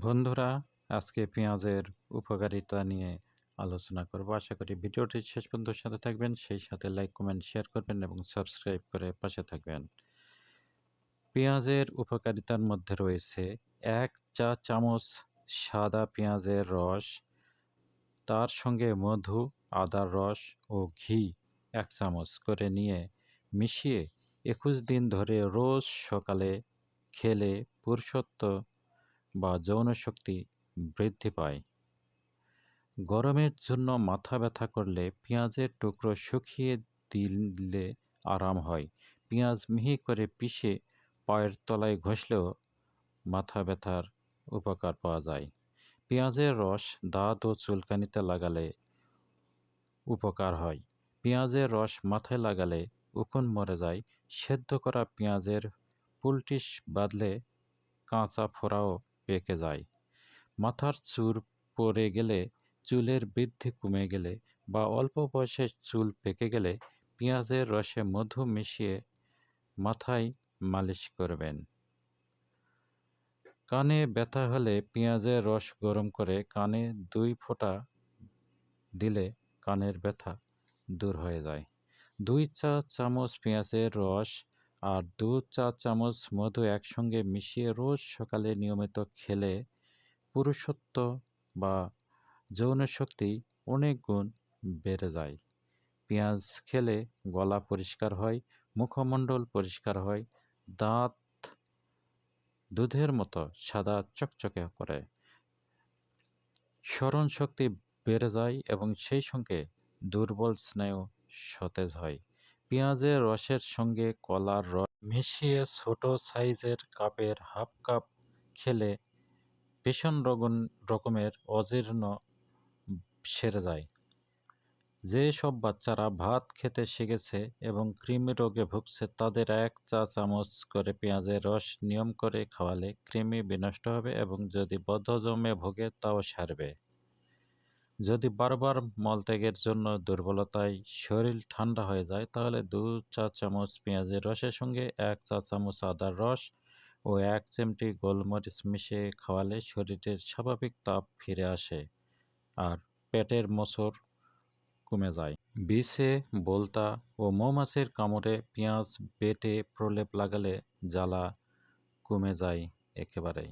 বন্ধুরা, আজকে পেঁয়াজের উপকারিতা নিয়ে আলোচনা করব। আশা করি ভিডিওটি শেষ পর্যন্ত সাথে থাকবেন, সেই সাথে লাইক, কমেন্ট, শেয়ার করবেন এবং সাবস্ক্রাইব করে পাশে থাকবেন। পেঁয়াজের উপকারিতার মধ্যে রয়েছে 1 চা চামচ সাদা পেঁয়াজের রস, তার সঙ্গে মধু, আদার রস ও ঘি 1 চামচ করে নিয়ে মিশিয়ে 21 দিন ধরে রোজ সকালে খেলে পুরুষত্ব বা যৌনশক্তি বৃদ্ধি পায়। গরমের জন্য মাথা ব্যথা করলে পেঁয়াজের টুকরো শুকিয়ে দিলে আরাম হয়। পেঁয়াজ মিহি করে পিষে পায়ের তলায় ঘষলেও মাথা ব্যথার উপকার পাওয়া যায়। পেঁয়াজের রস দাঁত ও চুলকানিতে লাগালে উপকার হয়। পেঁয়াজের রস মাথায় লাগালে উকুন মরে যায়। সেদ্ধ করা পেঁয়াজের পুলটিস বাঁধলে কাঁচা ফোড়াও পেকে যায়। মাথার চুল পড়ে গেলে, চুলের বৃদ্ধি কমে গেলে বা অল্প বয়সে চুল পেকে গেলে পেঁয়াজের রসে মধু মিশিয়ে মাথায় মালিশ করবেন। কানে ব্যথা হলে পেঁয়াজের রস গরম করে কানে 2 ফোঁটা দিলে কানের ব্যথা দূর হয়ে যায়। 2 চা চামচ পেঁয়াজের রস আর 2 চা চামচ মধু একসঙ্গে মিশিয়ে রোজ সকালে নিয়মিত খেলে পুরুষত্ব বা যৌনশক্তি অনেক গুণ বেড়ে যায়। পেঁয়াজ খেলে গলা পরিষ্কার হয়, মুখমণ্ডল পরিষ্কার হয়, দাঁত দুধের মতো সাদা চকচকে করে, স্মরণশক্তি বেড়ে যায় এবং সেই সঙ্গে দুর্বল স্নায়ু সতেজ হয়। পেঁয়াজের রসের সঙ্গে কলার রস মিশিয়ে ছোট সাইজের কাপের হাফ কাপ খেলে ভীষণ রকমের অজীর্ণ সেরে যায়। যে সব বাচ্চারা ভাত খেতে শিখেছে এবং কৃমি রোগে ভুগছে তাদের 1 চা চামচ করে পেঁয়াজের রস নিয়ম করে খাওয়ালে কৃমি বিনষ্ট হবে এবং যদি বদহজমে ভোগে তাও সারবে। যদি বারবার মলত্যাগের জন্য দুর্বলতায় শরীর ঠান্ডা হয়ে যায় তাহলে 2 চা চামচ পেঁয়াজের রসের সঙ্গে 1 চা চামচ আদার রস ও 1 চিমটি গোলমরিচ মিশিয়ে খাওয়ালে শরীরের স্বাভাবিক তাপ ফিরে আসে আর পেটের মোচড় কমে যায়। বিষে, বোলতা ও মৌমাছির কামড়ে পেঁয়াজ বেটে প্রলেপ লাগালে জ্বালা কমে যায় একেবারেই।